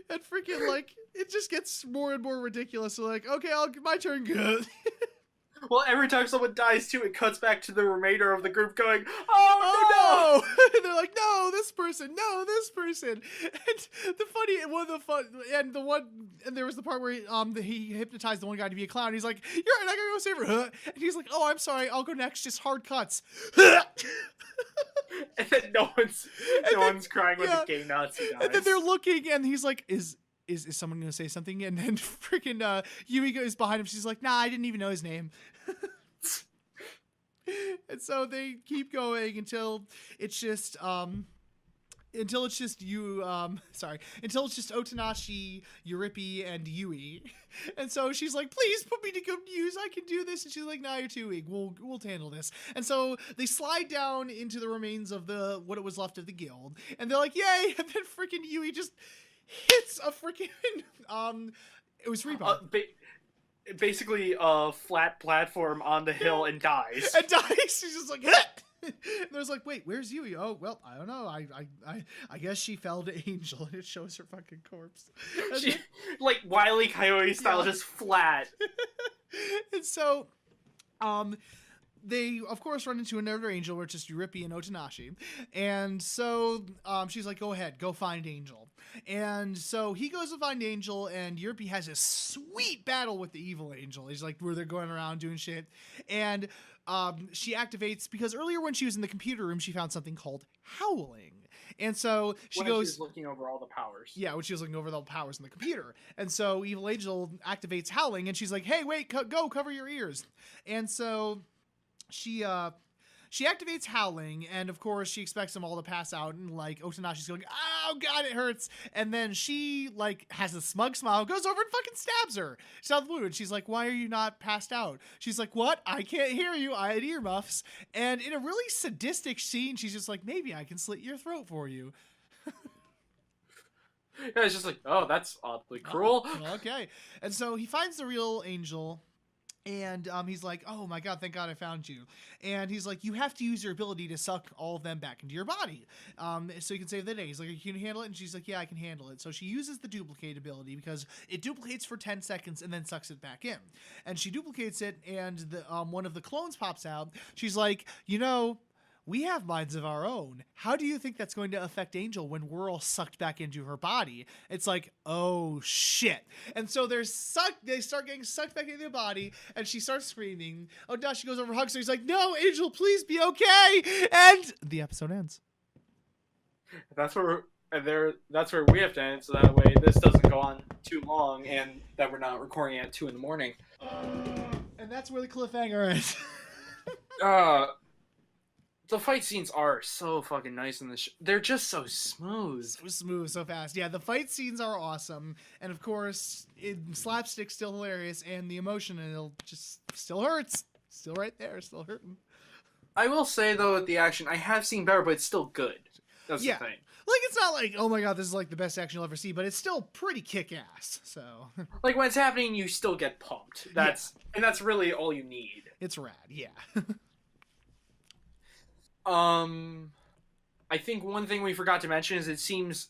and freaking like it just gets more and more ridiculous. So like, okay, my turn. Good. Well, every time someone dies too, it cuts back to the remainder of the group going, "Oh Oh no!" And they're like, "No, this person, no, this person." And the funny one of the fun and there was the part where he hypnotized the one guy to be a clown. He's like, "You're right, I gotta go save her." Huh? And he's like, "Oh, I'm sorry, I'll go next. Just hard cuts." no!" And then no one's crying when the gay Nazi dies. And then they're looking, and he's like, "Is someone gonna say something?" And then freaking Yui goes behind him. She's like, "Nah, I didn't even know his name." And so they keep going until it's just until it's just Otonashi, Yurippy, and Yui. And so she's like, "Please put me to good use. I can do this." And she's like, "Nah, you're too weak. We'll handle this." And so they slide down into the remains of what it was left of the guild, and they're like, "Yay!" And then freaking Yui just hits a freaking it was Reaper. Basically a flat platform on the hill and dies. And dies. She's just like, and there's like, "Wait, where's Yui?" "Oh, well, I don't know. I guess she fell to Angel," and it shows her fucking corpse. She, like Wile E. Coyote style, just flat. And so, they of course run into another Angel, which is Yurippy and Otonashi. And so she's like, "Go ahead, go find Angel." And so he goes to find Angel, and Yurippy has a sweet battle with the evil Angel. He's like, where they're going around doing shit. And she activates, because earlier when she was in the computer room, she found something called howling. And so she goes looking over all the powers. Yeah, when she was looking over the powers in the computer. And so evil Angel activates howling, and she's like, "Hey, wait, go cover your ears." And so she activates howling, and of course she expects them all to pass out, and like Otonashi's going, "Oh god, it hurts." And then she like has a smug smile, goes over and fucking stabs her. She's out of the blue, and she's like, "Why are you not passed out?" She's like, "What? I can't hear you. I had earmuffs." And in a really sadistic scene, she's just like, "Maybe I can slit your throat for you." Yeah, it's just like, oh, that's oddly cruel. Oh, okay. And so he finds the real Angel. And he's like, "Oh my god, thank god I found you." And he's like, "You have to use your ability to suck all of them back into your body, so you can save the day." He's like, "Can you handle it?" And she's like, "Yeah, I can handle it." So she uses the duplicate ability, because it duplicates for 10 seconds and then sucks it back in. And she duplicates it, and one of the clones pops out. She's like, "We have minds of our own. How do you think that's going to affect Angel when we're all sucked back into her body?" It's like, oh shit. And so they start getting sucked back into their body, and she starts screaming. Oh, now she goes over, hugs her. He's like, "No, Angel, please be okay." And the episode ends. That's where we have to end, so that way this doesn't go on too long, and that we're not recording at 2 a.m. And that's where the cliffhanger is. The fight scenes are so fucking nice in this. They're just so smooth. So smooth, so fast. Yeah, the fight scenes are awesome. And of course, slapstick's still hilarious, and the emotion, and it'll just still hurts. Still right there, still hurting. I will say, though, the action, I have seen better, but it's still good. That's the thing. Like, it's not like, oh my god, this is like the best action you'll ever see, but it's still pretty kick-ass, so. Like, when it's happening, you still get pumped. And that's really all you need. It's rad, yeah. I think one thing we forgot to mention is it seems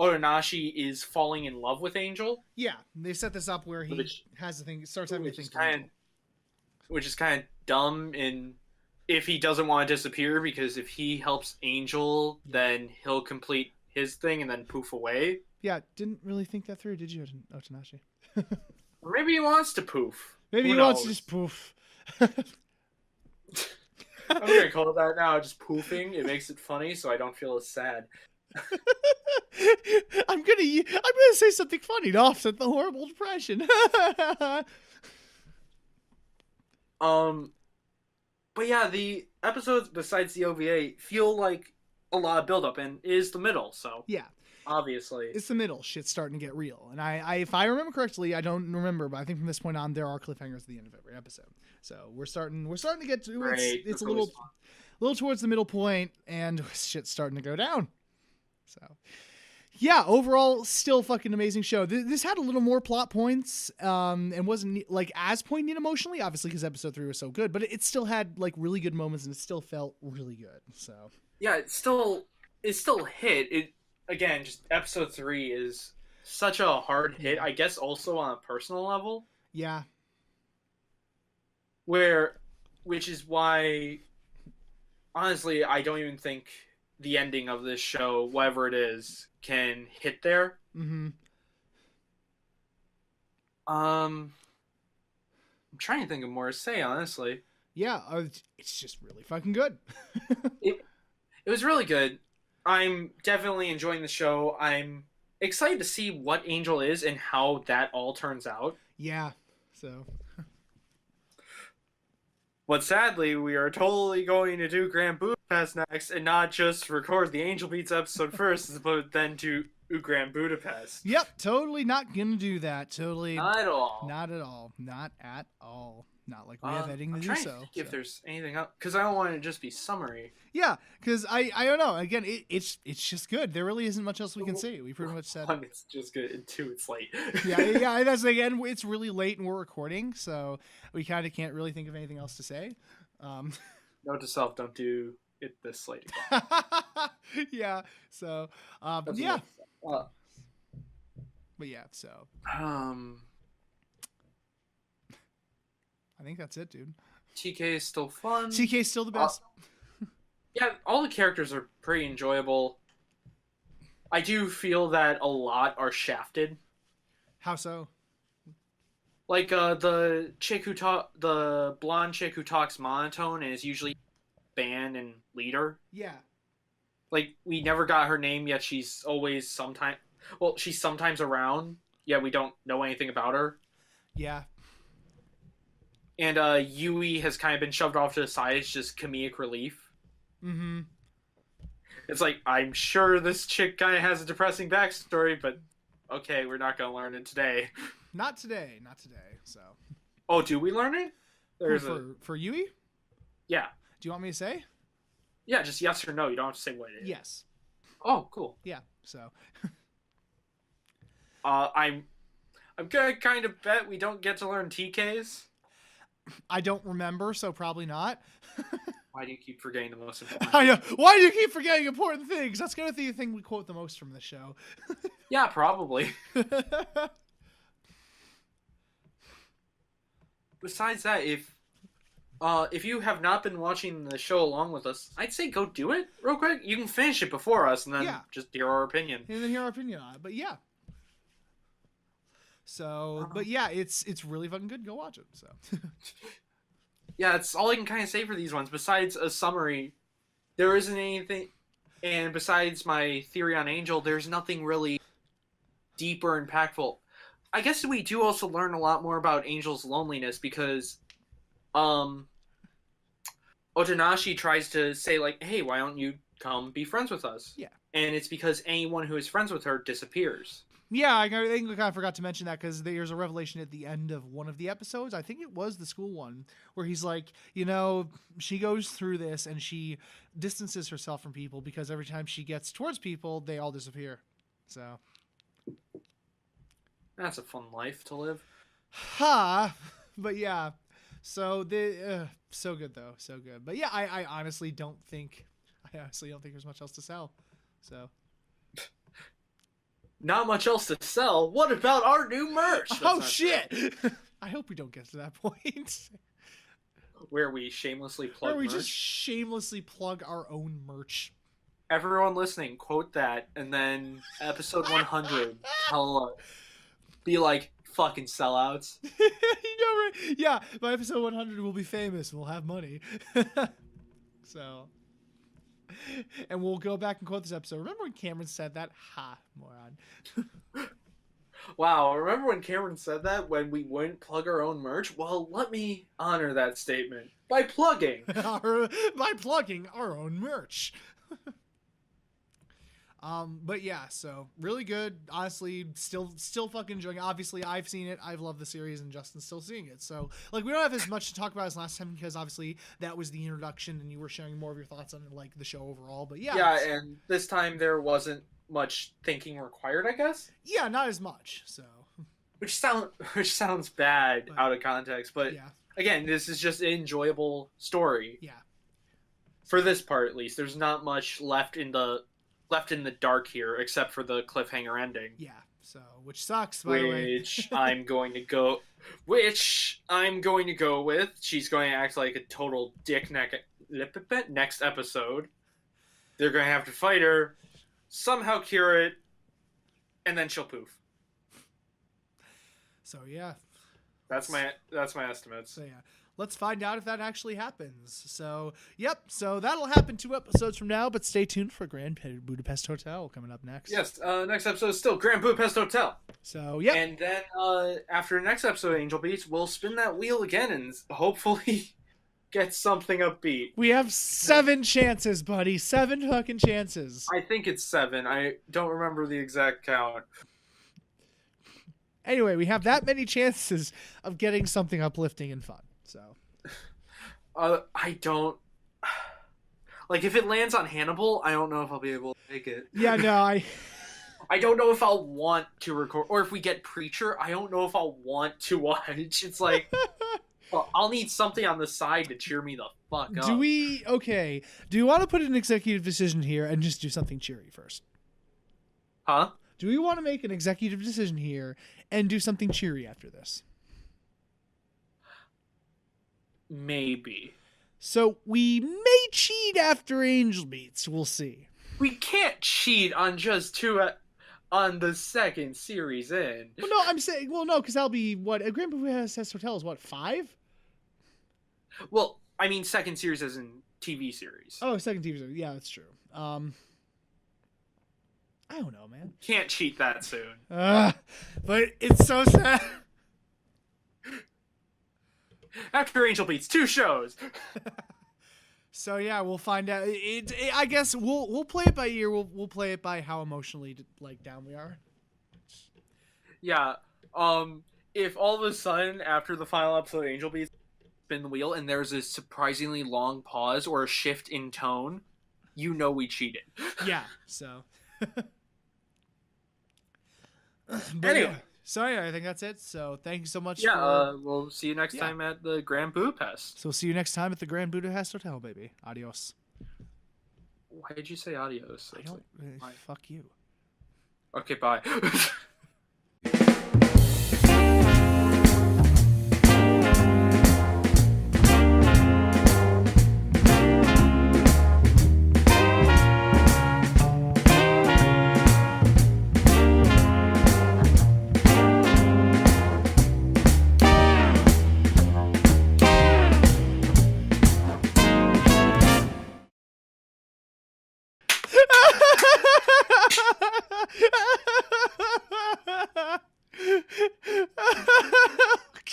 Otonashi is falling in love with Angel. Yeah, they set this up where he has the thing, starts having a thing. Which is kind of dumb if he doesn't want to disappear, because if he helps Angel, then he'll complete his thing and then poof away. Yeah, didn't really think that through, did you, Otonashi? Or maybe he wants to poof. Maybe he wants to just poof. I'm gonna call it that now, just poofing. It makes it funny, so I don't feel as sad. I'm gonna say something funny to offset the horrible depression. But yeah, the episodes besides the OVA feel like a lot of build-up, and it is the middle, so yeah, obviously it's the middle. Shit's starting to get real, and I if I remember correctly, I don't remember, but I think from this point on there are cliffhangers at the end of every episode. So we're starting to get to it's a little towards the middle point, and shit's starting to go down. So Yeah, overall, still fucking amazing show. This had a little more plot points, and wasn't like as poignant emotionally, obviously, because episode 3 was so good. But it still had like really good moments, and it still felt really good. So Yeah, it still hit. It again, just episode 3 is such a hard hit. Yeah. I guess also on a personal level, yeah, which is why, honestly, I don't even think the ending of this show, whatever it is, can hit there. mm-hmm. I'm trying to think of more to say, honestly. Yeah, it's just really fucking good. It was really good. I'm definitely enjoying the show. I'm excited to see what Angel is and how that all turns out. Yeah, so But sadly, we are totally going to do Grand Budapest next, and not just record the Angel Beats episode first, but then do Grand Budapest. yep, totally not gonna do that. Totally Not at all. not at all. Not at all. Not like we have editing to I'm do trying so. to think if there's anything else, because I don't want it to just be summary. Yeah, because I don't know. Again, it's just good. There really isn't much else we can say. We pretty much said. One, it's just good, and two, it's late. yeah. That's again. It's really late and we're recording, so we kind of can't really think of anything else to say. Note to self: don't do it this late. yeah. So, That's yeah. enough. But yeah. So I think that's it, dude. TK is still fun. TK is still the best. Yeah, all the characters are pretty enjoyable. I do feel that a lot are shafted. How so? Like the chick who the blonde chick who talks monotone and is usually band and leader. Yeah. Like we never got her name yet. She's always she's sometimes around. Yeah, we don't know anything about her. Yeah. And Yui has kind of been shoved off to the side. It's just comedic relief. Mm-hmm. It's like, I'm sure this chick kind of has a depressing backstory, but okay, we're not going to learn it today. Not today. So. Oh, do we learn it? For Yui? Yeah. Do you want me to say? Yeah, just yes or no. You don't have to say what it is. Yes. Oh, cool. Yeah. So. I'm gonna kind of bet we don't get to learn TKs. I don't remember, so probably not. Why do you keep forgetting the most important? I know. Why do you keep forgetting important things? That's gonna be the thing we quote the most from the show. Yeah, probably. Besides that, if you have not been watching the show along with us, I'd say go do it real quick. You can finish it before us, and then just hear our opinion. And then hear our opinion on it. But yeah. So, but yeah, it's really fucking good. Go watch it. So. Yeah, it's all I can kind of say for these ones. Besides a summary, there isn't anything, and besides my theory on Angel, there's nothing really deep or impactful. I guess we do also learn a lot more about Angel's loneliness because, Otonashi tries to say like, "Hey, why don't you come be friends with us?" Yeah, and it's because anyone who is friends with her disappears. Yeah, I think we kind of forgot to mention that because there's a revelation at the end of one of the episodes. I think it was the school one where he's like, she goes through this and she distances herself from people because every time she gets towards people, they all disappear. So. That's a fun life to live. But yeah. So so good though. So good. But yeah, I honestly don't think there's much else to sell. So. Not much else to sell. What about our new merch? Oh shit! I hope we don't get to that point. Where we shamelessly plug Where we merch? just shamelessly plug our own merch. Everyone listening, quote that, and then episode 100, be like, fucking sellouts. Right? Yeah, by episode 100 we'll be famous. We'll have money. So... And we'll go back and quote this episode. Remember when Cameron said that? Ha, moron. Wow, remember when Cameron said that when we wouldn't plug our own merch? Well, let me honor that statement by plugging. By plugging our own merch. But yeah, so really good. Honestly, still fucking enjoying it. Obviously, I've seen it. I've loved the series, and Justin's still seeing it. So, like, we don't have as much to talk about as last time because obviously that was the introduction, and you were sharing more of your thoughts on like the show overall. But yeah, Yeah, and this time there wasn't much thinking required, I guess. Yeah, not as much. So, Which sounds bad But- out of context, but yeah, again, this is just an enjoyable story. yeah. For this part, at least, there's not much left in the dark here, except for the cliffhanger ending. Yeah, so which sucks, by the way. Which I'm going to go with. She's going to act like a total dick next episode. They're going to have to fight her, somehow cure it, and then she'll poof. So yeah, That's my estimates. so yeah. Let's find out if that actually happens. So, yep. So that'll happen 2 episodes from now, but stay tuned for Grand Budapest Hotel coming up next. Yes, next episode is still Grand Budapest Hotel. So, yeah. And then after the next episode of Angel Beats, we'll spin that wheel again and hopefully get something upbeat. We have 7 chances, buddy. 7 fucking chances. I think it's 7. I don't remember the exact count. Anyway, we have that many chances of getting something uplifting and fun. So, I don't like if it lands on Hannibal. I don't know if I'll be able to make it. yeah, no, I don't know if I'll want to record, or if we get Preacher, I don't know if I'll want to watch. It's like, well, I'll need something on the side to cheer me the fuck up. Do you want to put an executive decision here and just do something cheery first? Huh? Do we want to make an executive decision here and do something cheery after this? Maybe. So we may cheat after Angel Beats. We'll see. We can't cheat on just 2 on the second series in. Well, no, I'm saying, no, because that'll be what a Grand Budapest Hotel is. What, 5? Well, I mean second series as in TV series. Oh, second TV series. Yeah, that's true. I don't know, man. Can't cheat that soon. But it's so sad. After Angel Beats, 2 shows. So yeah, we'll find out. I guess we'll play it by ear. We'll play it by how emotionally down we are. Yeah. If all of a sudden after the final episode of Angel Beats spin the wheel and there's a surprisingly long pause or a shift in tone, you know we cheated. Yeah. So. Anyway. Yeah. So yeah, I think that's it. So thank you so much. Yeah, we'll see you next time at the Grand Budapest. So see you next time at the Grand Budapest Hotel, baby. Adios. Why did you say adios? I don't. Fuck you. Okay, bye.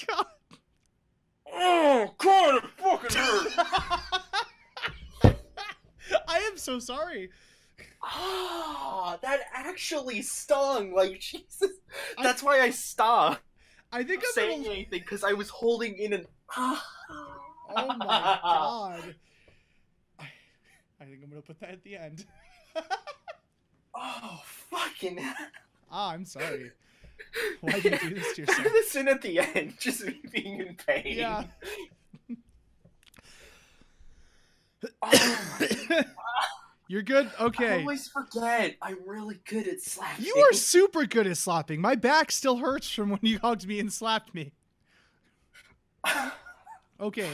God. Oh, God, it fucking hurt. I am so sorry. Ah, that actually stung. Like, Jesus. That's why I stopped I think I'm saying gonna... anything, because I was holding in an... Oh my God. I think I'm gonna put that at the end. Oh, fucking... I'm sorry. Why did you do this to yourself? Put this in at the end, just me being in pain. Yeah. Oh my God. You're good? I Okay. always forget. I'm really good at slapping. You are super good at slapping. My back still hurts from when you hugged me and slapped me. Okay.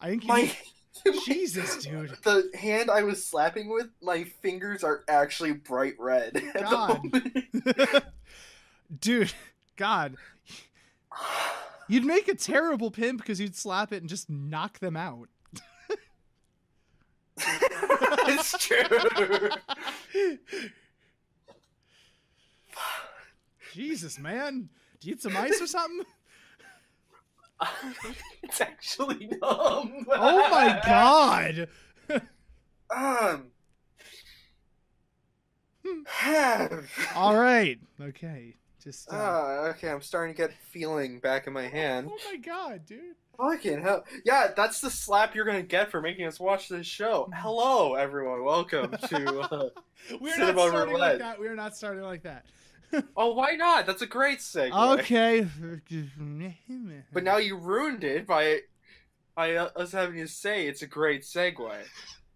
I think you... Jesus, dude. The hand I was slapping with, my fingers are actually bright red at God. the moment. Dude, God. You'd make a terrible pimp because you'd slap it and just knock them out. It's true. Jesus, man. Do you need some ice or something? It's actually numb. Oh my God. All right. Okay. Just Okay, I'm starting to get feeling back in my hand. oh my god, dude. Fucking hell. Yeah, that's the slap you're gonna get for making us watch this show. Hello, everyone. Welcome to We're not Cinema starting like Roulette. that. We're not starting like that. Oh, why not? That's a great segue. Okay. But now you ruined it by us having to say it's a great segue.